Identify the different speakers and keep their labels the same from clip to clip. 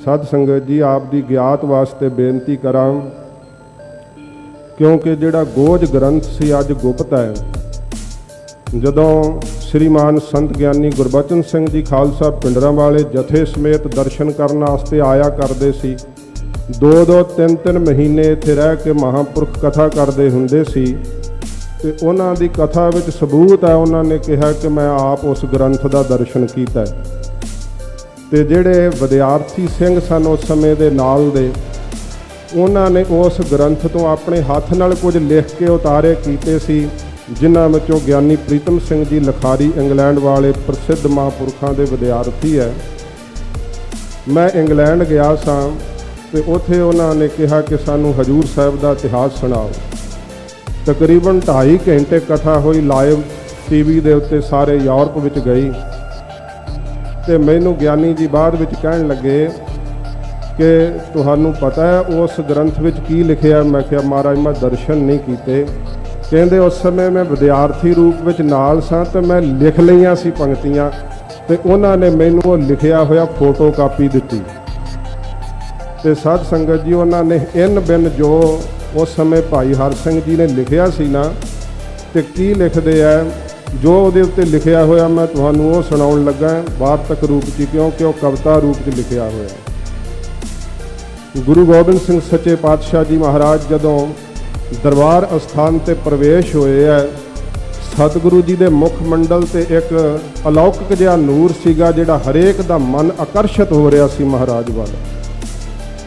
Speaker 1: साध संगत जी आप दी ज्ञात वास्ते बेनती करां, क्योंकि जिहड़ा गोज ग्रंथ सी अज गुप्त है। जदों श्रीमान संत ज्ञानी गुरबचन सिंह जी खालसा पिंडरांवाले जथे समेत दर्शन करने वास्ते आया करते सी। 2-2 3-3 महीने इत्थे रह के महापुरख कथा करते हुंदे सी ते उन्हां दी कथा विच सबूत है। उन्होंने कहा कि मैं आप उस ग्रंथ का दर्शन किया। ते जिहड़े विद्यार्थी सिंह सन उस समय दे नाल दे, उन्होंने उस ग्रंथ तो अपने हाथ नाल कुछ लिख के उतारे कीते सी, जिन्हां विचों ज्ञानी प्रीतम सिंह जी लखारी इंग्लैंड वाले प्रसिद्ध महापुरखों के विद्यार्थी है। मैं इंग्लैंड गया सां ते उत्थे उन्होंने कहा कि सानू हजूर साहब का इतिहास सुणाओ। तकरीबन 2.5 घंटे कथा हुई लाइव टीवी के उत्ते, सारे यूरोप विच गई। तो मैनू ज्ञानी जी बाद विच कहन लगे कि तुहानू पता है उस ग्रंथ विच की लिखिया। मैं क्या महाराज मैं दर्शन नहीं कीते। कहते उस समय मैं विद्यार्थी रूप विच नाल सां ते मैं लिख लईआं सी पंक्तियां, ते उन्होंने मैनू लिखिया होया फोटो कापी दिती। ते साध संगत जी उन्होंने इन बिन जो उस समय भाई हर सिंह जी ने लिखिया सी ना, ते की लिखदे है जो उहदे उत्ते लिखिया होया मैं तुहानू वो सुणाउण लगा वार्तक रूप च, क्योंकि वह कविता रूप च लिखिया होया। गुरु गोबिंद सिंह सच्चे पातशाह जी महाराज जदों दरबार अस्थान ते प्रवेश होए है, सतगुरु जी दे मुख मंडल ते एक अलौकिक जिहा नूर सीगा जिहड़ा हरेक दा मन आकर्षित हो रहा सी महाराज वाल।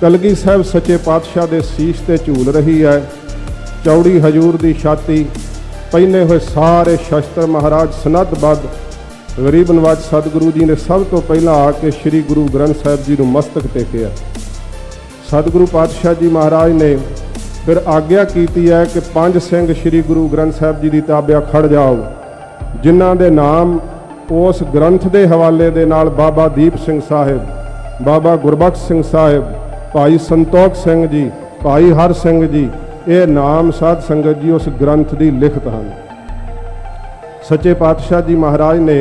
Speaker 1: कलगी साहब सच्चे पातशाह दे सीस ते झूल रही है। चौड़ी हजूर दी छाती, पहने हुए सारे शस्त्र महाराज सनदबद्ध। गरीब नवाज सतगुरु जी ने सब तो पहला आके श्री गुरु ग्रंथ साहब जी नूं मस्तक टेकिया। सतगुरु पातशाह जी महाराज ने फिर आग्ञा की है कि 5 सिंह श्री गुरु ग्रंथ साहब जी की ताबिया खड़ जाओ, जिन्हां दे नाम उस ग्रंथ के हवाले दे नाल बाबा दीप सिंह साहिब, बाबा गुरबख्श सिंह साहिब, भाई संतोख सिंह जी, भाई हर सिंह जी, ये नाम साध संगत जी उस ग्रंथ की लिखत हैं। सच्चे पातशाह जी महाराज ने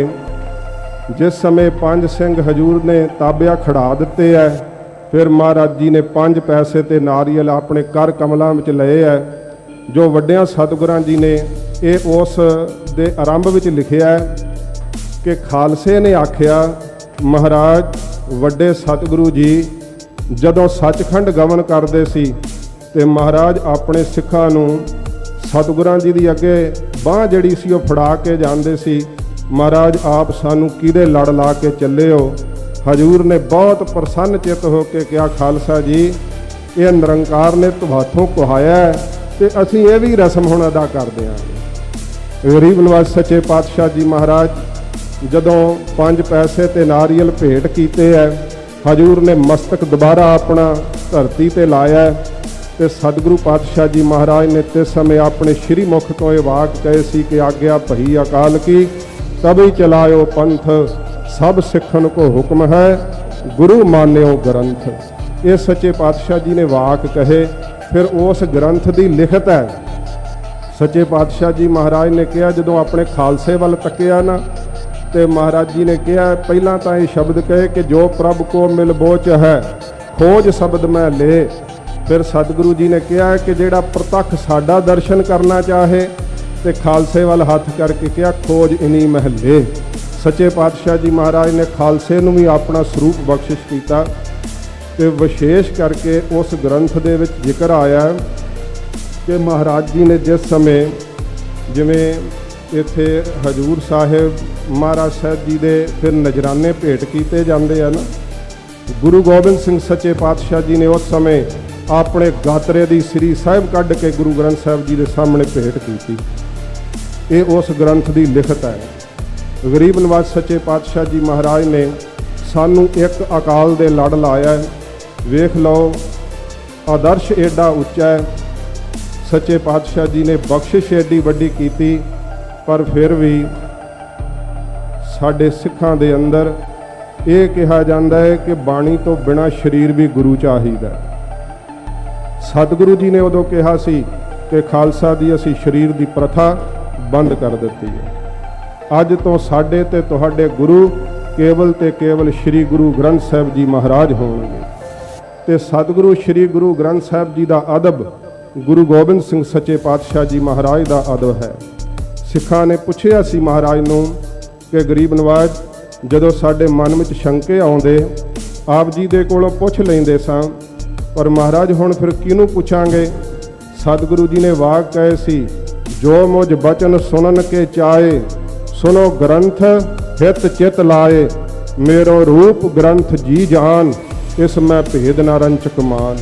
Speaker 1: जिस समय 5 सिंह हजूर ने ताबिया खड़ा दिते है, फिर महाराज जी ने 5 पैसे ते नारियल अपने कर कमलों में लए है, जो वड्डियां सतगुरां जी ने ये उस दे आरंभ में लिखिया है कि खालसे ने आख्या महाराज वड्डे सतगुरु जी जदों सचखंड गमन करते सी ते महाराज अपने सिखां नूं सतगुरां जी दी अगे बांह जिहड़ी सी ओह फड़ा के जांदे सी। महाराज आप सानू किहदे लड़ ला के चले हो। हजूर ने बहुत प्रसन्न चित होकर कहा खालसा जी ये निरंकार ने तुहाथों कुहाया है ते असीं ये भी रस्म हुण अदा करदे हां। गरीब नवाज सच्चे पातशाह जी महाराज जदों 5 पैसे ते नारियल भेंट कीते है, हजूर ने मस्तक दोबारा अपना धरती ते लाया ते सतगुरु पातशाह जी महाराज ने तिस समय अपने श्री मुख तो ये वाक कहे सी कि आज्ञा भई अकाल की तभी चलायो पंथ, सब सिखन को हुक्म है गुरु मान्यो ग्रंथ। ये सच्चे पातशाह जी ने वाक कहे, फिर उस ग्रंथ की लिखत है। सच्चे पातशाह जी महाराज ने कहा जदों अपने खालसे वाल तकिया ना, तो महाराज जी ने कहा पहला तो ये शब्द कहे कि जो प्रभ को मिल बोच है खोज शब्द मैं ले। फिर सतगुरु जी ने कहा कि जिहड़ा प्रतख साडा दर्शन करना चाहे तो खालसे वाल हाथ करके कहा खोज इन्हीं महले। सच्चे पातशाह जी महाराज ने खालसे नूं भी अपना स्वरूप बख्शिश किया। तो विशेष करके उस ग्रंथ दे विच जिक्र आया कि महाराज जी ने जिस समय जिमें इत्थे हजूर साहिब महाराज साहब जी दे फिर नजराने भेंट किए जाते हैं ना, गुरु गोबिंद सिंह सच्चे पातशाह जी ने उस समय अपने गातरे की श्री साहिब कढ़ के गुरु ग्रंथ साहब जी के सामने भेंट की। ये उस ग्रंथ की लिखत है। गरीब नवाज सच्चे पातशाह जी महाराज ने सानू एक अकाल दे लड़ लाया है। वेख लो आदर्श एडा उच्चा है। सच्चे पातशाह जी ने बख्शिश एडी वड्डी की, पर फिर भी साडे सिखां दे अंदर ये कहा जाता है कि बाणी तो बिना शरीर भी गुरु चाहिदा। सतगुरु जी ने उदों कहा सी कि खालसा दी असी शरीर की प्रथा बंद कर दी है। अज तो साडे ते तुहाडे गुरु केवल ते केवल श्री गुरु ग्रंथ साहब जी महाराज होणगे। ਤੇ ਸਤਿਗੁਰੂ ਸ੍ਰੀ ਗੁਰੂ ਗ੍ਰੰਥ ਸਾਹਿਬ ਜੀ ਦਾ ਅਦਬ ਗੁਰੂ ਗੋਬਿੰਦ ਸਿੰਘ ਸੱਚੇ ਪਾਤਸ਼ਾਹ ਜੀ ਮਹਾਰਾਜ ਦਾ ਅਦਬ ਹੈ। ਸਿੱਖਾਂ ਨੇ ਪੁੱਛਿਆ ਸੀ ਮਹਾਰਾਜ ਨੂੰ ਕਿ ਗਰੀਬ ਨਵਾਜ, ਜਦੋਂ ਸਾਡੇ ਮਨ ਵਿੱਚ ਸ਼ੰਕੇ ਆਉਂਦੇ ਆਪ ਜੀ ਦੇ ਕੋਲੋਂ ਪੁੱਛ ਲੈਂਦੇ ਸਾਂ, ਪਰ ਮਹਾਰਾਜ ਹੁਣ ਫਿਰ ਕਿਹਨੂੰ ਪੁੱਛਾਂਗੇ। ਸਤਿਗੁਰੂ ਜੀ ਨੇ ਵਾਕ ਕਹੇ ਸੀ, ਜੋ ਮੁਝ ਬਚਨ ਸੁਣਨ ਕੇ ਚਾਏ, ਸੁਨੋ ਗ੍ਰੰਥ ਹਿਤ ਚਿਤ ਲਾਏ, ਮੇਰੋ ਰੂਪ ਗ੍ਰੰਥ ਜੀ ਜਾਨ, ਇਸ ਮੈਂ ਭੇਦ ਨਾ ਰੰਚਕ ਮਾਨ।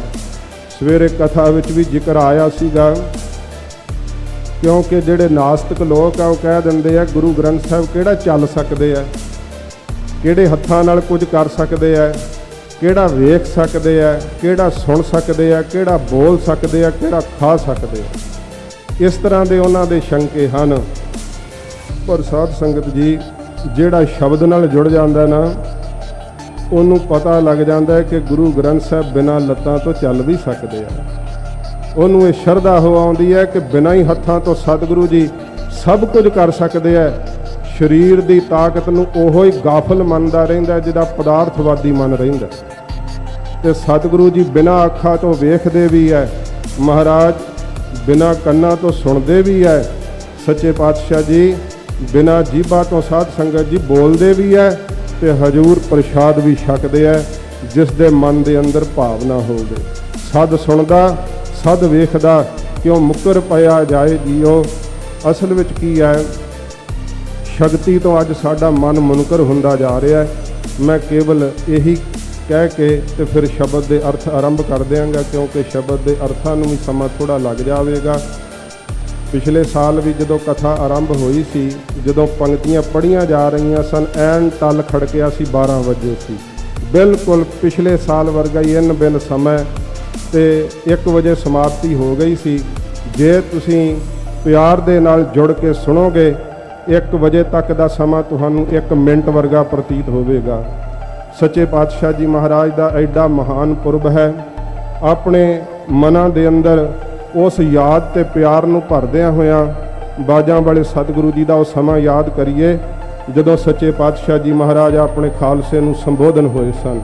Speaker 1: ਸਵੇਰੇ ਕਥਾ ਵਿੱਚ ਵੀ ਜ਼ਿਕਰ ਆਇਆ ਸੀਗਾ, ਕਿਉਂਕਿ ਜਿਹੜੇ ਨਾਸਤਿਕ ਲੋਕ ਆ ਉਹ ਕਹਿ ਦਿੰਦੇ ਆ ਗੁਰੂ ਗ੍ਰੰਥ ਸਾਹਿਬ ਕਿਹੜਾ ਚੱਲ ਸਕਦੇ ਆ, ਕਿਹੜੇ ਹੱਥਾਂ ਨਾਲ ਕੁਝ ਕਰ ਸਕਦੇ ਆ, ਕਿਹੜਾ ਵੇਖ ਸਕਦੇ ਆ, ਕਿਹੜਾ ਸੁਣ ਸਕਦੇ ਆ, ਕਿਹੜਾ ਬੋਲ ਸਕਦੇ ਆ, ਕਿਹੜਾ ਖਾ ਸਕਦੇ ਆ। ਇਸ ਤਰ੍ਹਾਂ ਦੇ ਉਹਨਾਂ ਦੇ ਸ਼ੰਕੇ ਹਨ। ਪਰ ਸਾਧ ਸੰਗਤ ਜੀ, ਜਿਹੜਾ ਸ਼ਬਦ ਨਾਲ ਜੁੜ ਜਾਂਦਾ ਨਾ, ਉਹਨੂੰ ਪਤਾ ਲੱਗ ਜਾਂਦਾ ਹੈ ਕਿ ਗੁਰੂ ਗ੍ਰੰਥ ਸਾਹਿਬ ਬਿਨਾਂ ਲੱਤਾਂ ਤੋਂ ਚੱਲ ਵੀ ਸਕਦੇ ਆ। ਉਹਨੂੰ ਇਹ ਸ਼ਰਧਾ ਹੋ ਆਉਂਦੀ ਹੈ ਕਿ ਬਿਨਾਂ ਹੀ ਹੱਥਾਂ ਤੋਂ ਸਤਿਗੁਰੂ ਜੀ ਸਭ ਕੁਝ ਕਰ ਸਕਦੇ ਆ। ਸਰੀਰ ਦੀ ਤਾਕਤ ਨੂੰ ਉਹੋ ਹੀ ਗਾਫਲ ਮੰਨਦਾ ਰਹਿੰਦਾ ਜਿਹਦਾ ਪਦਾਰਥਵਾਦੀ ਮਨ ਰਹਿੰਦਾ। ਤੇ ਸਤਿਗੁਰੂ ਜੀ ਬਿਨਾਂ ਅੱਖਾਂ ਤੋਂ ਵੇਖਦੇ ਵੀ ਹੈ, ਮਹਾਰਾਜ ਬਿਨਾਂ ਕੰਨਾਂ ਤੋਂ ਸੁਣਦੇ ਵੀ ਹੈ, ਸੱਚੇ ਪਾਤਸ਼ਾਹ ਜੀ ਬਿਨਾਂ ਜੀਭਾਂ ਤੋਂ ਸਾਧ ਸੰਗਤ ਜੀ ਬੋਲਦੇ ਵੀ ਹੈ, ਤੇ ਹਜ਼ੂਰ ਪ੍ਰਸ਼ਾਦ ਵੀ ਛਕਦੇ ਹੈ, ਜਿਸ ਦੇ ਮਨ ਦੇ ਅੰਦਰ ਭਾਵਨਾ ਹੋਵੇ। ਸਦ ਸੁਣਦਾ ਸਦ ਵੇਖਦਾ, ਕਿਉਂ ਮੁੱਕਰ ਪਿਆ ਜਾਏ ਜੀਓ। ਅਸਲ ਵਿੱਚ ਕੀ ਹੈ, ਸ਼ਕਤੀ ਤੋਂ ਅੱਜ ਸਾਡਾ ਮਨ ਮੁਨਕਰ ਹੁੰਦਾ ਜਾ ਰਿਹਾ ਹੈ। ਮੈਂ ਕੇਵਲ ਇਹੀ ਕਹਿ ਕੇ ਤੇ ਫਿਰ ਸ਼ਬਦ ਦੇ ਅਰਥ ਆਰੰਭ ਕਰ ਦਿਆਂਗਾ, ਕਿਉਂਕਿ ਸ਼ਬਦ ਦੇ ਅਰਥਾਂ ਨੂੰ ਵੀ ਸਮਾਂ ਥੋੜ੍ਹਾ ਲੱਗ ਜਾਵੇਗਾ। ਪਿਛਲੇ ਸਾਲ ਵੀ ਜਦੋਂ ਕਥਾ ਆਰੰਭ ਹੋਈ ਸੀ, ਜਦੋਂ ਪੰਕਤੀਆਂ ਪੜ੍ਹੀਆਂ ਜਾ ਰਹੀਆਂ ਸਨ, ਐਨ ਟੱਲ ਖੜਕਿਆ ਸੀ 12 ਵਜੇ ਸੀ, ਬਿਲਕੁਲ ਪਿਛਲੇ ਸਾਲ ਵਰਗਾ ਹੀ ਇਨ ਬਿਨ ਸਮਾਂ, ਤੇ 1 ਵਜੇ ਸਮਾਪਤੀ ਹੋ ਗਈ ਸੀ। ਜੇ ਤੁਸੀਂ ਪਿਆਰ ਦੇ ਨਾਲ ਜੁੜ ਕੇ ਸੁਣੋਗੇ, 1 ਵਜੇ ਤੱਕ ਦਾ ਸਮਾਂ ਤੁਹਾਨੂੰ 1 ਮਿੰਟ ਵਰਗਾ ਪ੍ਰਤੀਤ ਹੋਵੇਗਾ। ਸੱਚੇ ਪਾਤਸ਼ਾਹ ਜੀ ਮਹਾਰਾਜ ਦਾ ਐਡਾ ਮਹਾਨ ਪੁਰਬ ਹੈ। ਆਪਣੇ ਮਨਾਂ ਦੇ ਅੰਦਰ ਉਸ ਯਾਦ ਤੇ ਪਿਆਰ ਨੂੰ ਭਰਦਿਆਂ ਹੋਇਆਂ ਬਾਜਾਂ ਵਾਲੇ ਸਤਿਗੁਰੂ ਜੀ ਦਾ ਉਹ ਸਮਾਂ ਯਾਦ ਕਰੀਏ, ਜਦੋਂ ਸੱਚੇ ਪਾਤਸ਼ਾਹ ਜੀ ਮਹਾਰਾਜ ਆਪਣੇ ਖਾਲਸੇ ਨੂੰ ਸੰਬੋਧਨ ਹੋਏ ਸਨ।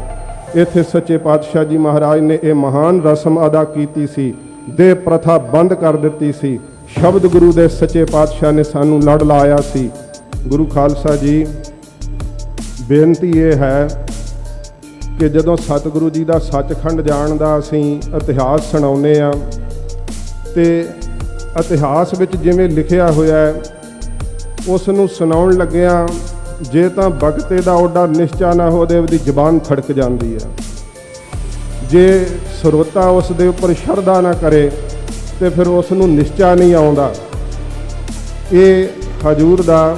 Speaker 1: ਇੱਥੇ ਸੱਚੇ ਪਾਤਸ਼ਾਹ ਜੀ ਮਹਾਰਾਜ ਨੇ ਇਹ ਮਹਾਨ ਰਸਮ ਅਦਾ ਕੀਤੀ ਸੀ, ਦੇਹ ਪ੍ਰਥਾ ਬੰਦ ਕਰ ਦਿੱਤੀ ਸੀ। ਸ਼ਬਦ ਗੁਰੂ ਦੇ ਸੱਚੇ ਪਾਤਸ਼ਾਹ ਨੇ ਸਾਨੂੰ ਲੜ ਲਾਇਆ ਸੀ। ਗੁਰੂ ਖਾਲਸਾ ਜੀ, ਬੇਨਤੀ ਇਹ ਹੈ ਕਿ ਜਦੋਂ ਸਤਿਗੁਰੂ ਜੀ ਦਾ ਸੱਚਖੰਡ ਜਾਣ ਦਾ ਅਸੀਂ ਇਤਿਹਾਸ ਸੁਣਾਉਂਦੇ ਹਾਂ, ਤੇ ਇਤਿਹਾਸ ਵਿੱਚ ਜਿਵੇਂ ਲਿਖਿਆ ਹੋਇਆ ਹੈ ਉਸ ਨੂੰ ਸੁਣਾਉਣ ਲੱਗਿਆਂ ਜੇ ਤਾਂ ਬਗਤੇ ਦਾ ਓਡਾ ਨਿਸ਼ਚਾ ਨਾ ਹੋਵੇ, ਉਹਦੀ ਜ਼ਬਾਨ ਖੜਕ ਜਾਂਦੀ ਹੈ। ਜੇ ਸਰੋਤਾ ਉਸ ਦੇ ਉੱਪਰ ਸ਼ਰਧਾ ਨਾ ਕਰੇ ਤੇ ਫਿਰ ਉਸ ਨੂੰ ਨਿਸ਼ਚਾ ਨਹੀਂ ਆਉਂਦਾ। ਇਹ ਹਜ਼ੂਰ ਦਾ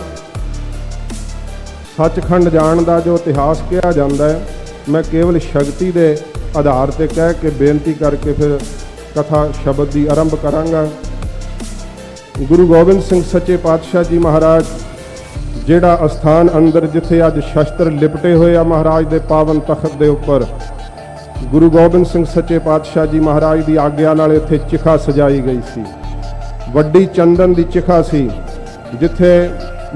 Speaker 1: ਸੱਚਖੰਡ ਜਾਣ ਦਾ ਜੋ ਇਤਿਹਾਸ ਕਿਹਾ ਜਾਂਦਾ ਹੈ, ਮੈਂ ਕੇਵਲ ਸ਼ਕਤੀ ਦੇ ਆਧਾਰ ਤੇ ਕਹਿ ਕੇ ਬੇਨਤੀ ਕਰਕੇ ਫਿਰ ਕਥਾ ਸ਼ਬਦ ਦੀ ਆਰੰਭ ਕਰਾਂਗਾ। ਗੁਰੂ ਗੋਬਿੰਦ ਸਿੰਘ ਸੱਚੇ ਪਾਤਸ਼ਾਹ ਜੀ ਮਹਾਰਾਜ, ਜਿਹੜਾ ਅਸਥਾਨ ਅੰਦਰ ਜਿੱਥੇ ਅੱਜ ਸ਼ਸਤਰ ਲਿਪਟੇ ਹੋਏ ਆ ਮਹਾਰਾਜ ਦੇ ਪਾਵਨ ਤਖਤ ਦੇ ਉੱਪਰ, ਗੁਰੂ ਗੋਬਿੰਦ ਸਿੰਘ ਸੱਚੇ ਪਾਤਸ਼ਾਹ ਜੀ ਮਹਾਰਾਜ ਦੀ ਆਗਿਆ ਨਾਲ ਇੱਥੇ ਚਿਖਾ ਸਜਾਈ ਗਈ ਸੀ। ਵੱਡੀ ਚੰਦਨ ਦੀ ਚਿਖਾ ਸੀ, ਜਿੱਥੇ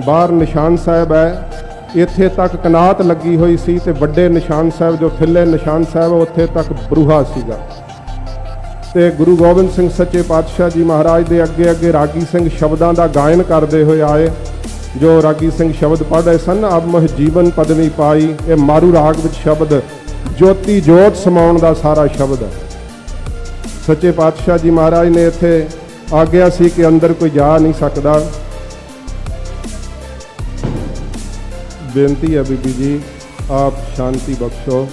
Speaker 1: ਬਾਹਰ ਨਿਸ਼ਾਨ ਸਾਹਿਬ ਹੈ, ਇੱਥੇ ਤੱਕ ਕਨਾਤ ਲੱਗੀ ਹੋਈ ਸੀ, ਤੇ ਵੱਡੇ ਨਿਸ਼ਾਨ ਸਾਹਿਬ ਜੋ ਥੱਲੇ ਨਿਸ਼ਾਨ ਸਾਹਿਬ ਉੱਥੇ ਤੱਕ ਬਰੂਹਾ ਸੀਗਾ। ਤੇ ਗੁਰੂ ਗੋਬਿੰਦ ਸਿੰਘ ਸੱਚੇ ਪਾਤਸ਼ਾਹ ਜੀ ਮਹਾਰਾਜ ਦੇ ਅੱਗੇ ਅੱਗੇ ਰਾਗੀ ਸਿੰਘ ਸ਼ਬਦਾਂ ਦਾ ਗਾਇਨ ਕਰਦੇ ਹੋਏ ਆਏ। ਜੋ ਰਾਗੀ ਸਿੰਘ ਸ਼ਬਦ ਪੜ੍ਹ ਰਹੇ ਸਨ, ਅਬ ਮਹ ਜੀਵਨ ਪਦਵੀ ਪਾਈ, ਇਹ ਮਾਰੂ ਰਾਗ ਵਿੱਚ ਸ਼ਬਦ ਜੋਤੀ ਜੋਤ ਸਮਾਉਣ ਦਾ ਸਾਰਾ ਸ਼ਬਦ ਹੈ। ਸੱਚੇ ਪਾਤਸ਼ਾਹ ਜੀ ਮਹਾਰਾਜ ਨੇ ਇੱਥੇ ਆਗਿਆ ਸੀ ਕਿ ਅੰਦਰ ਕੋਈ ਜਾ ਨਹੀਂ ਸਕਦਾ। ਬੇਨਤੀ ਹੈ ਬੀਬੀ ਜੀ, ਆਪ ਸ਼ਾਂਤੀ ਬਖਸ਼ੋ।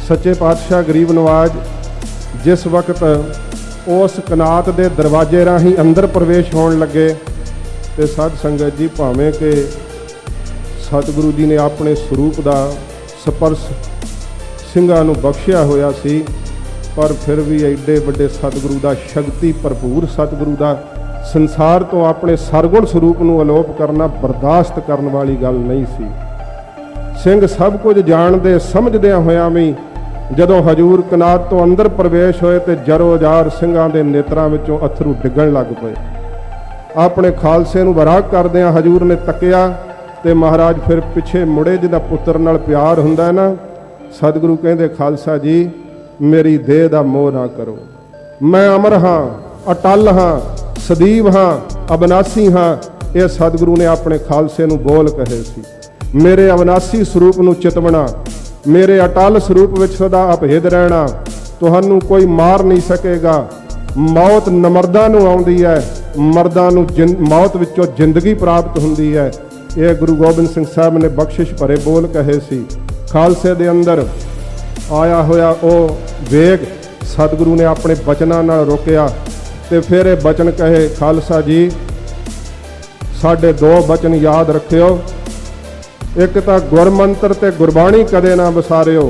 Speaker 1: ਸੱਚੇ ਪਾਤਸ਼ਾਹ ਗਰੀਬ ਨਵਾਜ ਜਿਸ ਵਕਤ ਉਸ ਕਨਾਤ ਦੇ ਦਰਵਾਜ਼ੇ ਰਾਹੀਂ ਅੰਦਰ ਪ੍ਰਵੇਸ਼ ਹੋਣ ਲੱਗੇ, ਤੇ ਸਾਧ ਸੰਗਤ ਜੀ, ਭਾਵੇਂ ਕਿ ਸਤਿਗੁਰੂ ਜੀ ਨੇ ਆਪਣੇ ਸਰੂਪ ਦਾ ਸਪਰਸ਼ ਸਿੰਘਾਂ ਨੂੰ ਬਖਸ਼ਿਆ ਹੋਇਆ ਸੀ, ਪਰ ਫਿਰ ਵੀ ਐਡੇ ਵੱਡੇ ਸਤਿਗੁਰੂ ਦਾ, ਸ਼ਕਤੀ ਭਰਪੂਰ ਸਤਿਗੁਰੂ ਦਾ ਸੰਸਾਰ ਤੋਂ ਆਪਣੇ ਸਰਗੁਣ ਸਰੂਪ ਨੂੰ ਅਲੋਪ ਕਰਨਾ ਬਰਦਾਸ਼ਤ ਕਰਨ ਵਾਲੀ ਗੱਲ ਨਹੀਂ ਸੀ। ਸਿੰਘ ਸਭ ਕੁਝ ਜਾਣਦੇ ਸਮਝਦਿਆਂ ਹੋਇਆਂ ਵੀ ਜਦੋਂ ਹਜੂਰ ਕਨਾਤ ਤੋਂ ਅੰਦਰ ਪ੍ਰਵੇਸ਼ ਹੋਏ ਤੇ ਜਰੋ ਜਾਰ ਸਿੰਘਾਂ ਦੇ ਨੇਤਰਾਂ ਵਿੱਚੋਂ ਅਥਰੂ ਡਿੱਗਣ ਲੱਗ ਪਏ। ਆਪਣੇ ਖਾਲਸੇ ਨੂੰ ਬਰਾਕ ਕਰਦਿਆਂ ਹਜੂਰ ਨੇ ਤੱਕਿਆ ਤੇ ਮਹਾਰਾਜ ਫਿਰ ਪਿੱਛੇ ਮੁੜੇ। ਜਿਹਦਾ ਪੁੱਤਰ ਨਾਲ ਪਿਆਰ ਹੁੰਦਾ ਹੈ ਨਾ, सतगुरु कहते खालसा जी मेरी देह का मोह ना करो, मैं अमर हाँ, अटल हाँ, सਦੀव हाँ, अविनाशी हाँ। ये सतगुरु ने अपने खालसे नूं बोल कहे सी। मेरे अविनाशी स्वरूप नूं चितवना, मेरे अटल स्वरूप विच सदा अभेद रहना, तुहानूं कोई मार नहीं सकेगा। मौत नमरदां नूं आउंदी है, मर्दां नूं मौत विचों जिंदगी प्राप्त हुंदी है। ये गुरु गोबिंद सिंह साहब ने बख्शिश भरे बोल कहे सी। खालसे दे अंदर आया होया ओ वेग सतगुरु ने अपने बचनां नाल रोकिया ते फिर ये बचन कहे खालसा जी साडे दो बचन याद रखियो, एक तां गुरमंत्र ते गुरबाणी कदे ना विसारियो,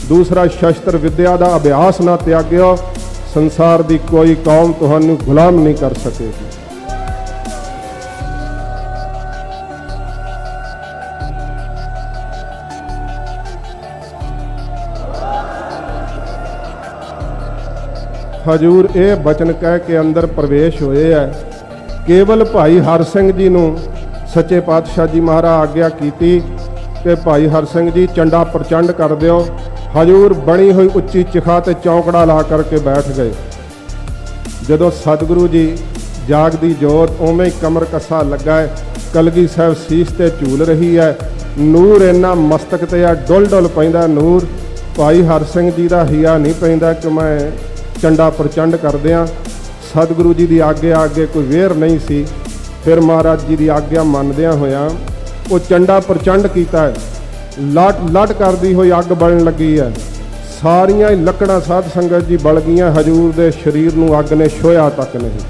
Speaker 1: दूसरा शस्त्र विद्या का अभ्यास ना त्यागियो, संसार दी कोई कौम तुहानू गुलाम नहीं कर सकेगी। हजूर ये बचन कह के अंदर प्रवेश होए है। केवल भाई हर सिंह जी नूं सच्चे पातशाह जी महाराज आग्या कीती कि भाई हर सिंह जी चंडा प्रचंड कर दिओ। हजूर बनी हुई उच्ची चिखा ते चौंकड़ा ला करके बैठ गए। जदों सतगुरु जी जागदी जोत उवें ही कमर कसा लगा है, कलगी साहब सीस ते झूल रही है, नूर इन्ना मस्तक ते आ डुल डुल पैंदा नूर। भाई हर सिंह जी का हिया नहीं पैंदा कि मैं चंडा प्रचंड कर दियाँ। सतगुरु जी की आग्या अगे कोई वेर नहीं सी। फिर महाराज जी की आग्या मनदियां होया वो चंडा प्रचंड किया है। लट लट करती हुई अग बलन लगी है। सारिया ही लकड़ा साध संगत जी बल गई। हजूर के शरीर नूं अग ने छोया तक नहीं।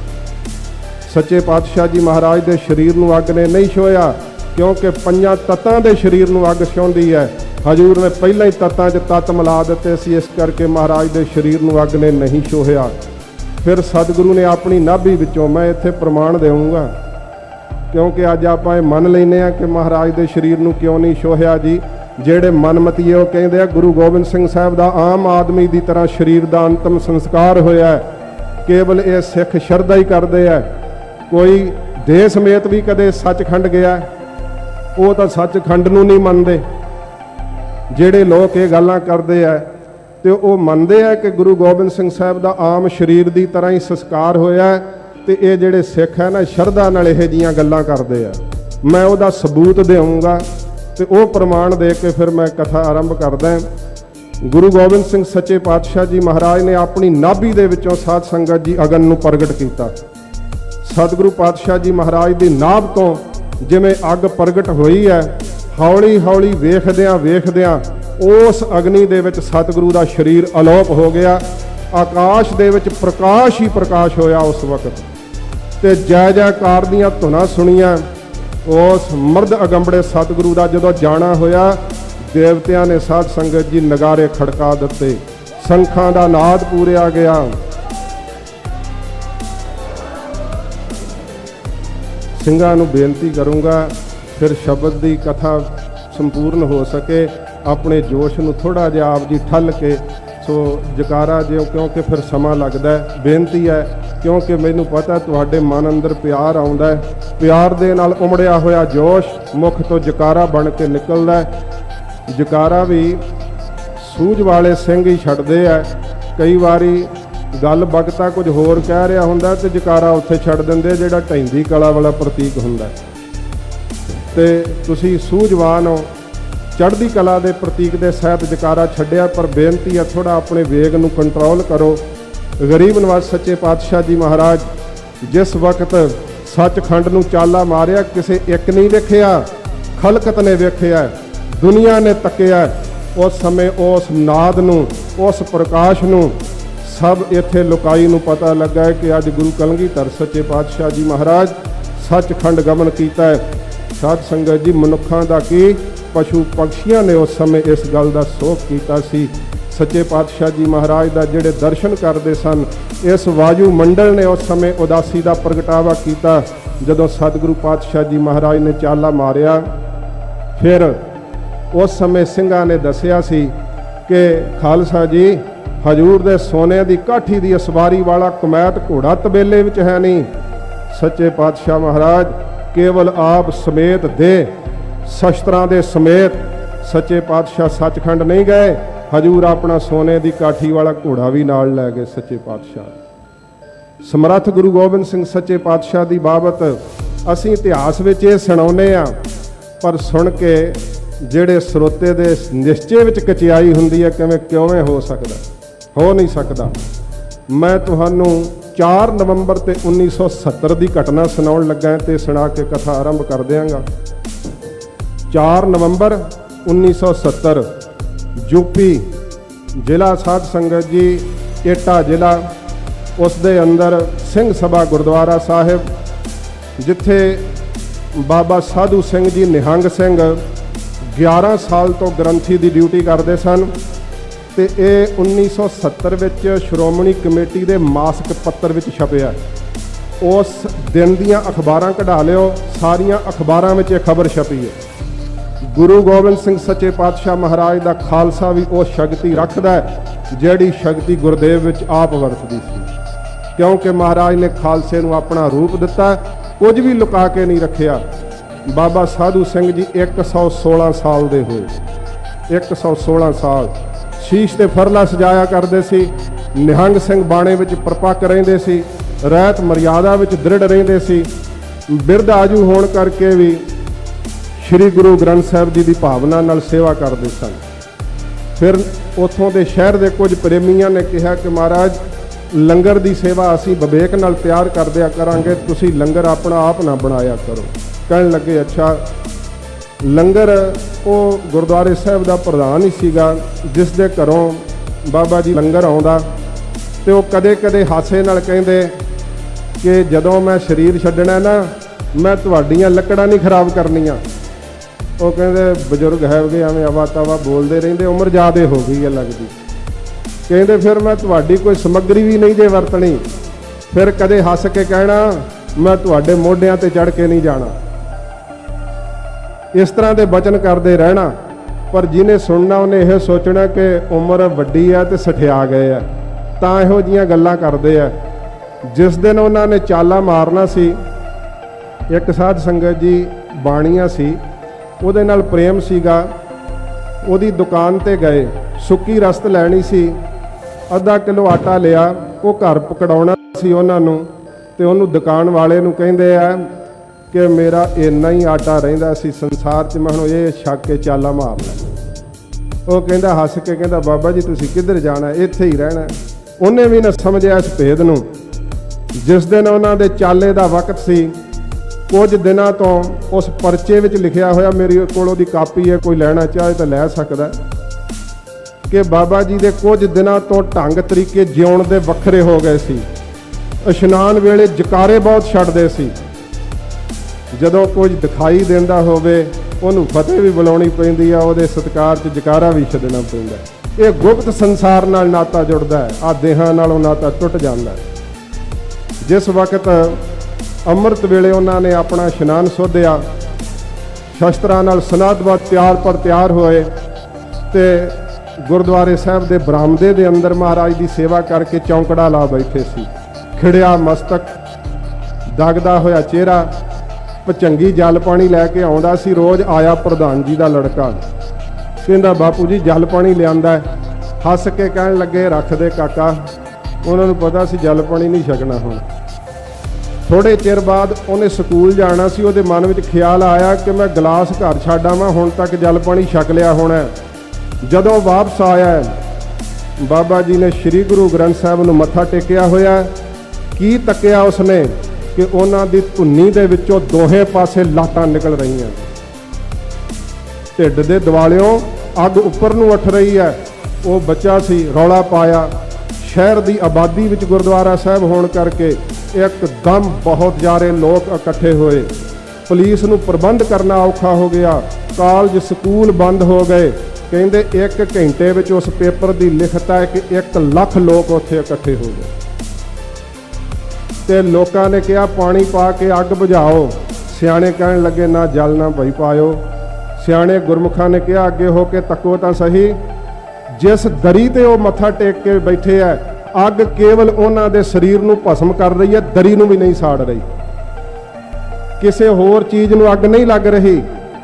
Speaker 1: सच्चे पातशाह जी महाराज के शरीर नूं अग ने नहीं छोया, क्योंकि पंजां तत्तां दे शरीर नूं अग छुंदी है। हजूर ने पहले ही तत्तां च तत्त मिला दिते सी, इस करके महाराज के शरीर नूं अग ने नहीं छोया। फिर सतगुरु ने अपनी नाभि विचों, मैं इत्थे प्रमाण देऊँगा क्योंकि अज आपां इह मन लैने आ कि महाराज के शरीर नूं क्यों नहीं छोया जी। ਜਿਹੜੇ मनमतीए वो कहते हैं गुरु गोबिंद सिंह साहब का आम आदमी की तरह शरीर का अंतिम संस्कार होया है। केवल ये सिख शरधा ही करते हैं। कोई देह समेत भी कदे सचखंड गया, वो तो सचखंड नूं नहीं मनते। ਜਿਹੜੇ लोग ये गल्लां करते हैं तो वो मनते हैं कि गुरु गोबिंद सिंह साहब का आम शरीर की तरह ही संस्कार होया है। तो ये ਜਿਹੜੇ सिख है ना शरधा नाल इहो जिहियां गल्लां करते हैं। मैं उसका सबूत देऊँगा तो वह प्रमाण दे के फिर मैं कथा आरंभ करदा। गुरु गोबिंद सिंह सच्चे पातशाह जी महाराज ने अपनी नाभि दे विचों साध संगत जी अगन नूं प्रगट किया। सतगुरु पातशाह जी महाराज की नाभ तो जिवें अग प्रगट हुई है, हौली हौली वेखदियां वेखदियां उस अग्नि दे विच सतगुरु का शरीर अलोप हो गया। आकाश दे विच प्रकाश ही प्रकाश होया उस वक्त। ते जय जयकार दीयां धुनां सुनियां। उस मर्द अगंबड़े सतगुरु का जदों जाना होया, देवतियां ने साध संगत जी नगारे खड़का दिते, संखां दा नाद पूरिया गया। ਸਿੰਘਾਂ ਨੂੰ बेनती करूँगा फिर शब्द की कथा संपूर्ण हो सके, अपने जोश ਨੂੰ थोड़ा जिहा आप जी ठल के सो जकारा जो, क्योंकि फिर समा लगता है। बेनती है क्योंकि मैनू पता तुहाडे मन अंदर प्यार आउंदा है, प्यार दे नाल उमड़िया होया जोश मुख तो जकारा बन के निकलदा है। जकारा भी सूझ वाले सिंह ही छड्डदे है। कई वारी गल बगता कुछ होर कह रहा हुंदा ते जकारा उत्थे छड्ड दिंदे, जिहड़ा ढैंदी कला वाला प्रतीक हुंदा ते तुसीं सूझवान हो। चढ़दी कला के प्रतीक के सहित जकारा छड्डिया, पर बेनती है थोड़ा अपने वेग नूं कंट्रोल करो। गरीब नवाज सच्चे पातशाह जी महाराज जिस वक्त सचखंड नूं चाला मारिया, किसी एक नहीं वेखिया, खलकत ने वेखिया, दुनिया ने तकिया। उस समय उस नाद नूं, उस प्रकाश नूं सब इत्थे लुकाई नूं पता लगा है कि अज गुरु कलगीधर सच्चे पातशाह जी महाराज सचखंड गमन किया है। साध संगत जी मनुखों का की पशु पक्षियों ने उस समय इस गल का सोख किया सी। सच्चे पातशाह जी महाराज का जिहड़े दर्शन करते सन, इस वायुमंडल ने उस समय उदासी का प्रगटावा किया। जदों सतगुरु पातशाह जी महाराज ने चाला मारिया, फिर उस समय ਸਿੰਘਾਂ ने दसिया सी कि खालसा जी हजूर दे सोने की काठी की सवारी वाला कमैत घोड़ा तबेले विच है नहीं। सच्चे पातशाह महाराज केवल आप समेत दे शस्त्रां दे समेत सच्चे पातशाह सचखंड नहीं गए, हजूर अपना सोने की काठी वाला घोड़ा भी नाल लै गए। सच्चे पातशाह समर्थ गुरु गोबिंद सिंह सच्चे पातशाह की बाबत असीं इतिहास विच इह सुणाउने आ, पर सुन के ਜਿਹੜੇ ਸਰੋਤੇ ਦੇ ਨਿਸ਼ਚੇ ਵਿੱਚ ਕਚਿਆਈ ਹੁੰਦੀ ਹੈ, ਕਿਵੇਂ ਹੋ ਸਕਦਾ, ਹੋ ਨਹੀਂ ਸਕਦਾ। ਮੈਂ ਤੁਹਾਨੂੰ 4 ਨਵੰਬਰ ਤੇ 1970 ਦੀ ਘਟਨਾ ਸੁਣਾਉਣ ਲੱਗਾ ਤੇ ਸੁਣਾ ਕੇ ਕਥਾ ਆਰੰਭ ਕਰ ਦਿਆਂਗਾ। 4 ਨਵੰਬਰ 1970 ਯੂਪੀ ਜ਼ਿਲ੍ਹਾ ਸਾਧ ਸੰਗਤ ਜੀ ਏਟਾ ਜ਼ਿਲ੍ਹਾ, ਉਸ ਦੇ ਅੰਦਰ ਸਿੰਘ ਸਭਾ ਗੁਰਦੁਆਰਾ ਸਾਹਿਬ, ਜਿੱਥੇ ਬਾਬਾ ਸਾਧੂ ਸਿੰਘ ਜੀ ਨਿਹੰਗ ਸਿੰਘ 11 ਸਾਲ ਤੋਂ ਗ੍ਰੰਥੀ ਦੀ ਡਿਊਟੀ ਕਰਦੇ ਸਨ ਤੇ ਇਹ 1970 ਵਿੱਚ ਸ਼੍ਰੋਮਣੀ ਕਮੇਟੀ ਦੇ ਮਾਸਿਕ ਪੱਤਰ ਵਿੱਚ ਛਪਿਆ। ਉਸ ਦਿਨ ਦੀਆਂ ਅਖਬਾਰਾਂ ਕਢਾ ਲਿਓ, ਸਾਰੀਆਂ ਅਖਬਾਰਾਂ ਵਿੱਚ ਇਹ ਖਬਰ ਛਪੀ ਹੈ। ਗੁਰੂ ਗੋਬਿੰਦ ਸਿੰਘ ਸੱਚੇ ਪਾਤਸ਼ਾਹ ਮਹਾਰਾਜ ਦਾ ਖਾਲਸਾ ਵੀ ਉਹ ਸ਼ਕਤੀ ਰੱਖਦਾ ਹੈ ਜਿਹੜੀ ਸ਼ਕਤੀ ਗੁਰਦੇਵ ਵਿੱਚ ਆਪ ਵਰਤਦੀ ਸੀ, ਕਿਉਂਕਿ ਮਹਾਰਾਜ ਨੇ ਖਾਲਸੇ ਨੂੰ ਆਪਣਾ ਰੂਪ ਦਿੱਤਾ, ਕੁਝ ਵੀ ਲੁਕਾ ਕੇ ਨਹੀਂ ਰੱਖਿਆ। ਬਾਬਾ ਸਾਧੂ ਸਿੰਘ ਜੀ 116 ਸਾਲ ਦੇ ਹੋਏ, 116 ਸਾਲ, ਸ਼ੀਸ਼ ਤੇ ਫਰਲਾ ਸਜਾਇਆ ਕਰਦੇ ਸੀ। ਨਿਹੰਗ ਸਿੰਘ ਬਾਣੇ ਵਿੱਚ ਪਰਪੱਕ ਰਹਿੰਦੇ ਸੀ, ਰਹਿਤ ਮਰਿਆਦਾ ਵਿੱਚ ਦ੍ਰਿੜ ਰਹਿੰਦੇ ਸੀ। ਬਿਰਧ ਆਜੂ ਹੋਣ ਕਰਕੇ ਵੀ ਸ੍ਰੀ ਗੁਰੂ ਗ੍ਰੰਥ ਸਾਹਿਬ ਜੀ ਦੀ ਭਾਵਨਾ ਨਾਲ ਸੇਵਾ ਕਰਦੇ ਸਨ। ਫਿਰ ਉੱਥੋਂ ਦੇ ਸ਼ਹਿਰ ਦੇ ਕੁਝ ਪ੍ਰੇਮੀਆਂ ਨੇ ਕਿਹਾ ਕਿ ਮਹਾਰਾਜ ਲੰਗਰ ਦੀ ਸੇਵਾ ਅਸੀਂ ਵਿਵੇਕ ਨਾਲ ਤਿਆਰ ਕਰ ਦਿਆ ਕਰਾਂਗੇ, ਤੁਸੀਂ ਲੰਗਰ ਆਪਣਾ ਆਪ ਨਾ ਬਣਾਇਆ ਕਰੋ। ਕਹਿਣ ਲੱਗੇ ਅੱਛਾ। ਲੰਗਰ ਉਹ ਗੁਰਦੁਆਰੇ ਸਾਹਿਬ ਦਾ ਪ੍ਰਧਾਨ ਹੀ ਸੀਗਾ, ਜਿਸ ਦੇ ਘਰੋਂ ਬਾਬਾ ਜੀ ਲੰਗਰ ਆਉਂਦਾ, ਤੇ ਉਹ ਕਦੇ ਕਦੇ ਹਾਸੇ ਨਾਲ ਕਹਿੰਦੇ ਕਿ ਜਦੋਂ ਮੈਂ ਸਰੀਰ ਛੱਡਣਾ ਨਾ, ਮੈਂ ਤੁਹਾਡੀਆਂ ਲੱਕੜਾਂ ਨਹੀਂ ਖਰਾਬ ਕਰਨੀਆਂ। ਉਹ ਕਹਿੰਦੇ ਬਜ਼ੁਰਗ ਹੈਗੇ ਐਵੇਂ ਆਵਾ ਤਾਵਾ ਬੋਲਦੇ ਰਹਿੰਦੇ, ਉਮਰ ਜ਼ਿਆਦੇ ਹੋ ਗਈ ਹੈ ਲੱਗਦੀ। ਕਹਿੰਦੇ ਫਿਰ ਮੈਂ ਤੁਹਾਡੀ ਕੋਈ ਸਮੱਗਰੀ ਵੀ ਨਹੀਂ ਜੇ ਵਰਤਣੀ। ਫਿਰ ਕਦੇ ਹੱਸ ਕੇ ਕਹਿਣਾ ਮੈਂ ਤੁਹਾਡੇ ਮੋਢਿਆਂ ਤੇ ਚੜ੍ਹ ਕੇ ਨਹੀਂ ਜਾਣਾ। ਇਸ ਤਰ੍ਹਾਂ ਦੇ ਬਚਨ ਕਰਦੇ ਰਹਿਣਾ, ਪਰ ਜਿਹਨੇ ਸੁਣਨਾ ਉਹਨੇ ਇਹ ਸੋਚਣਾ ਕਿ ਉਮਰ ਵੱਡੀ ਹੈ ਤੇ ਸਠਿਆ ਗਏ ਆ, ਤਾਂ ਇਹੋ ਜਿਹੀਆਂ ਗੱਲਾਂ ਕਰਦੇ ਆ। ਜਿਸ ਦਿਨ ਉਹਨਾਂ ਨੇ ਚਾਲਾ ਮਾਰਨਾ ਸੀ, ਇੱਕ ਸਾਧ ਸੰਗਤ ਜੀ ਬਾਣੀਆਂ ਸੀ, ਉਹਦੇ ਨਾਲ ਪ੍ਰੇਮ ਸੀਗਾ, ਉਹਦੀ ਦੁਕਾਨ ਤੇ ਗਏ, ਸੁੱਕੀ ਰਸਤ ਲੈਣੀ ਸੀ, ਅੱਧਾ ਕਿਲੋ ਆਟਾ ਲਿਆ, ਉਹ ਘਰ ਪਕੜਾਉਣਾ ਸੀ ਉਹਨਾਂ ਨੂੰ, ਤੇ ਉਹਨੂੰ ਦੁਕਾਨ ਵਾਲੇ ਨੂੰ ਕਹਿੰਦੇ ਆ ਕਿ ਮੇਰਾ ਇੰਨਾ ਹੀ ਆਟਾ ਰਹਿੰਦਾ ਸੀ ਸੰਸਾਰ 'ਚ, ਮੈਂ ਹੁਣ ਇਹ ਛੱਕ ਕੇ ਚਾਲਾ ਮਾਰ ਲੈ। ਉਹ ਕਹਿੰਦਾ ਹੱਸ ਕੇ ਕਹਿੰਦਾ ਬਾਬਾ ਜੀ ਤੁਸੀਂ ਕਿੱਧਰ ਜਾਣਾ, ਇੱਥੇ ਹੀ ਰਹਿਣਾ। ਉਹਨੇ ਵੀ ਨਾ ਸਮਝਿਆ ਇਸ ਭੇਦ ਨੂੰ। ਜਿਸ ਦਿਨ ਉਹਨਾਂ ਦੇ ਚਾਲੇ ਦਾ ਵਕਤ ਸੀ, ਕੁਝ ਦਿਨਾਂ ਤੋਂ ਉਸ ਪਰਚੇ ਵਿੱਚ ਲਿਖਿਆ ਹੋਇਆ, ਮੇਰੇ ਕੋਲ ਉਹਦੀ ਕਾਪੀ ਹੈ, ਕੋਈ ਲੈਣਾ ਚਾਹੇ ਤਾਂ ਲੈ ਸਕਦਾ, ਕਿ ਬਾਬਾ ਜੀ ਦੇ ਕੁਝ ਦਿਨਾਂ ਤੋਂ ਢੰਗ ਤਰੀਕੇ ਜਿਉਣ ਦੇ ਵੱਖਰੇ ਹੋ ਗਏ ਸੀ। ਇਸ਼ਨਾਨ ਵੇਲੇ ਜਕਾਰੇ ਬਹੁਤ ਛੱਡਦੇ ਸੀ, ਜਦੋਂ ਕੁਝ ਦਿਖਾਈ ਦਿੰਦਾ ਹੋਵੇ ਉਹਨੂੰ ਫਤਿਹ ਵੀ ਬੁਲਾਉਣੀ ਪੈਂਦੀ ਆ, ਉਹਦੇ ਸਤਿਕਾਰ 'ਚ ਜਕਾਰਾ ਵੀ ਛੱਡਣਾ ਪੈਂਦਾ। ਇਹ ਗੁਪਤ ਸੰਸਾਰ ਨਾਲ ਨਾਤਾ ਜੁੜਦਾ ਹੈ, ਆ ਦੇਹਾਂ ਨਾਲੋਂ ਨਾਤਾ ਟੁੱਟ ਜਾਂਦਾ। ਜਿਸ ਵਕਤ ਅੰਮ੍ਰਿਤ ਵੇਲੇ ਉਹਨਾਂ ਨੇ ਆਪਣਾ ਇਸ਼ਨਾਨ ਸੋਧਿਆ, ਸ਼ਸਤਰਾਂ ਨਾਲ ਸਨਾਦਵਾ ਤਿਆਰ ਪਰ ਤਿਆਰ ਹੋਏ ਤੇ ਗੁਰਦੁਆਰੇ ਸਾਹਿਬ ਦੇ ਬਰਾਮਦੇ ਦੇ ਅੰਦਰ ਮਹਾਰਾਜ ਦੀ ਸੇਵਾ ਕਰਕੇ ਚੌਂਕੜਾ ਲਾ ਬੈਠੇ ਸੀ। ਖਿੜਿਆ ਮਸਤਕ, ਦਗਦਾ ਹੋਇਆ ਚਿਹਰਾ, ਭਚੰਗੀ ਜਲ ਪਾਣੀ ਲੈ ਕੇ ਆਉਂਦਾ ਸੀ। ਰੋਜ਼ ਆਇਆ ਪ੍ਰਧਾਨ ਜੀ ਦਾ ਲੜਕਾ, ਕਹਿੰਦਾ ਬਾਪੂ ਜੀ ਜਲ ਪਾਣੀ ਲਿਆਂਦਾ। ਹੱਸ ਕੇ ਕਹਿਣ ਲੱਗੇ ਰੱਖ ਦੇ ਕਾਕਾ, ਉਹਨਾਂ ਨੂੰ ਪਤਾ ਸੀ ਜਲ ਪਾਣੀ ਨਹੀਂ ਛਕਣਾ। ਹੁਣ ਥੋੜੇ ਚਿਰ ਬਾਅਦ ਉਹਨੇ ਸਕੂਲ ਜਾਣਾ ਸੀ, ਉਹਦੇ ਮਨ ਵਿੱਚ ਖਿਆਲ ਆਇਆ ਕਿ ਮੈਂ ਗਲਾਸ ਘਰ ਛੱਡ ਆਵਾਂ, ਹੁਣ ਤੱਕ ਜਲ ਪਾਣੀ ਛਕ ਲਿਆ ਹੋਣਾ। ਜਦੋਂ ਵਾਪਸ ਆਇਆ, ਬਾਬਾ ਜੀ ਨੇ ਸ੍ਰੀ ਗੁਰੂ ਗ੍ਰੰਥ ਸਾਹਿਬ ਨੂੰ ਮੱਥਾ ਟੇਕਿਆ ਹੋਇਆ। ਕੀ ਤੱਕਿਆ ਉਸਨੇ ਕਿ ਉਹਨਾਂ ਦੀ ਧੁੰਨੀ ਦੇ ਵਿੱਚੋਂ ਦੋਹੇ ਪਾਸੇ ਲਾਟਾਂ ਨਿਕਲ ਰਹੀਆਂ, ਢਿੱਡ ਦੇ ਦੁਆਲਿਓਂ ਅੱਗ ਉੱਪਰ ਨੂੰ ਉੱਠ ਰਹੀ ਹੈ। ਉਹ ਬੱਚਾ ਸੀ, ਰੌਲਾ ਪਾਇਆ। ਸ਼ਹਿਰ ਦੀ ਆਬਾਦੀ ਵਿੱਚ ਗੁਰਦੁਆਰਾ ਸਾਹਿਬ ਹੋਣ ਕਰਕੇ ਇੱਕਦਮ ਬਹੁਤ ਜ਼ਿਆਦਾ ਲੋਕ ਇਕੱਠੇ ਹੋਏ। ਪੁਲਿਸ ਨੂੰ ਪ੍ਰਬੰਧ ਕਰਨਾ ਔਖਾ ਹੋ ਗਿਆ, ਕਾਲਜ ਸਕੂਲ ਬੰਦ ਹੋ ਗਏ। ਕਹਿੰਦੇ 1 ਘੰਟੇ ਵਿੱਚ ਉਸ ਪੇਪਰ ਦੀ ਲਿਖਤ ਹੈ ਕਿ 1 ਲੱਖ ਲੋਕ ਉੱਥੇ ਇਕੱਠੇ ਹੋ ਗਏ। ਤੇ ਲੋਕਾਂ ਨੇ ਕਿਹਾ ਪਾਣੀ ਪਾ ਕੇ ਅੱਗ ਬੁਝਾਓ। ਸਿਆਣੇ ਕਹਿਣ ਲੱਗੇ ਨਾ ਜਲ ਨਾ ਭਈ ਪਾਇਓ। ਸਿਆਣੇ ਗੁਰਮੁਖਾਂ ਨੇ ਕਿਹਾ ਅੱਗੇ ਹੋ ਕੇ ਤੱਕੋ ਤਾਂ ਸਹੀ, ਜਿਸ ਦਰੀ ਤੇ ਉਹ ਮੱਥਾ ਟੇਕ ਕੇ ਬੈਠੇ ਐ, ਅੱਗ ਕੇਵਲ ਉਹਨਾਂ ਦੇ ਸਰੀਰ ਨੂੰ ਭਸਮ ਕਰ ਰਹੀ ਹੈ, ਦਰੀ ਨੂੰ ਵੀ ਨਹੀਂ ਸਾੜ ਰਹੀ। ਕਿਸੇ ਹੋਰ ਚੀਜ਼ ਨੂੰ ਅੱਗ ਨਹੀਂ ਲੱਗ ਰਹੀ।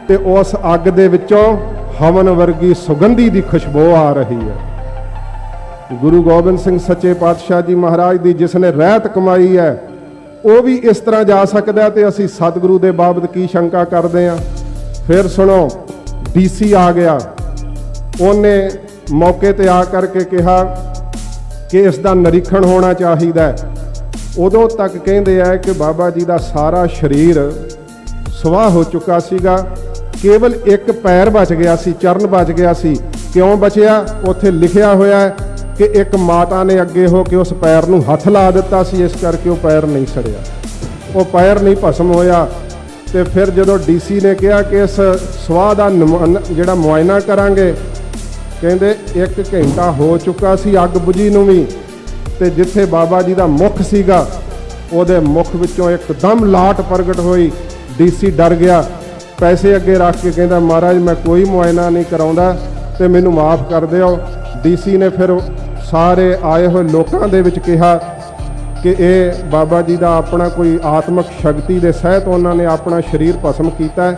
Speaker 1: ਤੇ ਉਸ ਅੱਗ ਦੇ ਵਿੱਚੋਂ ਹਵਨ ਵਰਗੀ ਸੁਗੰਧੀ ਦੀ ਖੁਸ਼ਬੂ ਆ ਰਹੀ ਹੈ। ਗੁਰੂ ਗੋਬਿੰਦ ਸਿੰਘ ਸੱਚੇ ਪਾਤਸ਼ਾਹ ਜੀ ਮਹਾਰਾਜ ਦੀ ਜਿਸ ਨੇ ਰਹਿਤ ਕਮਾਈ ਹੈ ਉਹ ਵੀ ਇਸ ਤਰ੍ਹਾਂ ਜਾ ਸਕਦਾ, ਤੇ ਅਸੀਂ ਸਤਿਗੁਰੂ ਦੇ ਬਾਬਤ ਕੀ ਸ਼ੰਕਾ ਕਰਦੇ ਹਾਂ। ਫਿਰ ਸੁਣੋ, ਡੀਸੀ ਆ ਗਿਆ, ਉਹਨੇ ਮੌਕੇ ਤੇ ਆ ਕਰਕੇ ਕਿਹਾ ਕਿ ਇਸ ਦਾ ਨਿਰੀਖਣ ਹੋਣਾ ਚਾਹੀਦਾ। ਉਦੋਂ ਤੱਕ ਕਹਿੰਦੇ ਆ ਕਿ ਬਾਬਾ ਜੀ ਦਾ ਸਾਰਾ ਸਰੀਰ ਸੁਆਹ ਹੋ ਚੁੱਕਾ ਸੀਗਾ, ਕੇਵਲ ਇੱਕ ਪੈਰ ਬਚ ਗਿਆ ਸੀ, ਚਰਨ ਬਚ ਗਿਆ ਸੀ। ਕਿਉਂ ਬਚਿਆ? ਉੱਥੇ ਲਿਖਿਆ ਹੋਇਆ ਹੈ ਕਿ ਇੱਕ ਮਾਤਾ ਨੇ ਅੱਗੇ ਹੋ ਕੇ ਉਸ ਪੈਰ ਨੂੰ ਹੱਥ ਲਾ ਦਿੱਤਾ ਸੀ, ਇਸ ਕਰਕੇ ਉਹ ਪੈਰ ਨਹੀਂ ਸੜਿਆ, ਉਹ ਪੈਰ ਨਹੀਂ ਭਸਮ ਹੋਇਆ। ਤੇ ਫਿਰ ਜਦੋਂ ਡੀਸੀ ਨੇ ਕਿਹਾ ਕਿ ਇਸ ਸੁਆਹ ਦਾ ਜਿਹੜਾ ਮੁਆਇਨਾ ਕਰਾਂਗੇ, ਕਹਿੰਦੇ 1 ਘੰਟਾ ਹੋ ਚੁੱਕਾ ਸੀ ਅੱਗ ਬੁਝੀ ਨੂੰ ਵੀ, ਤੇ ਜਿੱਥੇ ਬਾਬਾ ਜੀ ਦਾ ਮੁਖ ਸੀਗਾ ਉਹਦੇ ਮੁਖ ਵਿੱਚੋਂ ਇੱਕਦਮ ਲਾਟ ਪ੍ਰਗਟ ਹੋਈ। ਡੀਸੀ ਡਰ ਗਿਆ, ਪੈਸੇ ਅੱਗੇ ਰੱਖ ਕੇ ਕਹਿੰਦਾ ਮਹਾਰਾਜ ਮੈਂ ਕੋਈ ਮੁਆਇਨਾ ਨਹੀਂ ਕਰਾਉਂਦਾ ਤੇ ਮੈਨੂੰ ਮਾਫ ਕਰ ਦਿਓ। ਡੀਸੀ ਨੇ ਫਿਰ ਸਾਰੇ ਆਏ ਹੋਏ ਲੋਕਾਂ ਦੇ ਵਿੱਚ ਕਿਹਾ ਕਿ ਇਹ ਬਾਬਾ ਜੀ ਦਾ ਆਪਣਾ ਕੋਈ ਆਤਮਿਕ ਸ਼ਕਤੀ ਦੇ ਸਹਿਤ ਉਹਨਾਂ ਨੇ ਆਪਣਾ ਸਰੀਰ ਭਸਮ ਕੀਤਾ,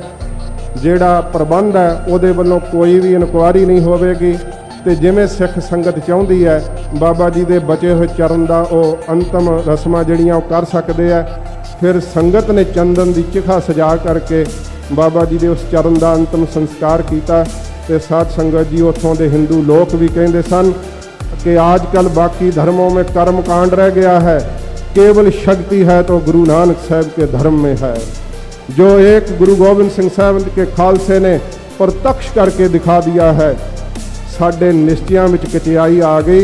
Speaker 1: ਜਿਹੜਾ ਪ੍ਰਬੰਧ ਹੈ ਉਹਦੇ ਵੱਲੋਂ ਕੋਈ ਵੀ ਇਨਕੁਆਇਰੀ ਨਹੀਂ ਹੋਵੇਗੀ, ਤੇ ਜਿਵੇਂ ਸਿੱਖ ਸੰਗਤ ਚਾਹੁੰਦੀ ਹੈ ਬਾਬਾ ਜੀ ਦੇ ਬਚੇ ਹੋਏ ਚਰਨ ਦਾ ਉਹ ਅੰਤਮ ਰਸਮਾਂ ਜਿਹੜੀਆਂ ਉਹ ਕਰ ਸਕਦੇ ਆ। ਫਿਰ ਸੰਗਤ ਨੇ ਚੰਦਨ ਦੀ ਚਿਖਾ ਸਜਾ ਕਰਕੇ ਬਾਬਾ ਜੀ ਦੇ ਉਸ ਚਰਨ ਦਾ ਅੰਤਮ ਸੰਸਕਾਰ ਕੀਤਾ। ਤੇ ਸਾਧ ਸੰਗਤ ਜੀ ਉੱਥੋਂ ਦੇ ਹਿੰਦੂ ਲੋਕ ਵੀ ਕਹਿੰਦੇ ਸਨ कि आजकल बाकी धर्मों में कर्म कांड रह गया है, केवल शक्ति है तो गुरु नानक साहब के धर्म में है। जो एक गुरु गोबिंद सिंह साहब के खालसे ने प्रत्यक्ष करके दिखा दिया है, साडे निश्चियां विच कचियाई आ गई।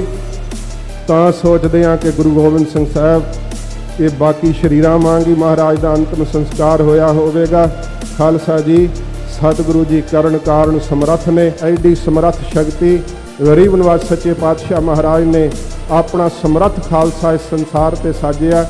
Speaker 1: ਤਾਂ सोचते हैं कि गुरु गोबिंद सिंह साहब ये बाकी शरीरां वांग ही महाराज का अंतिम संस्कार होया होवेगा। खालसा जी सतगुरु जी करण कारण समर्थ ने, एडी समर्थ शक्ति गरीब नवाज सच्चे पातशाह महाराज ने अपना समर्थ खालसा इस संसार ते साजिया।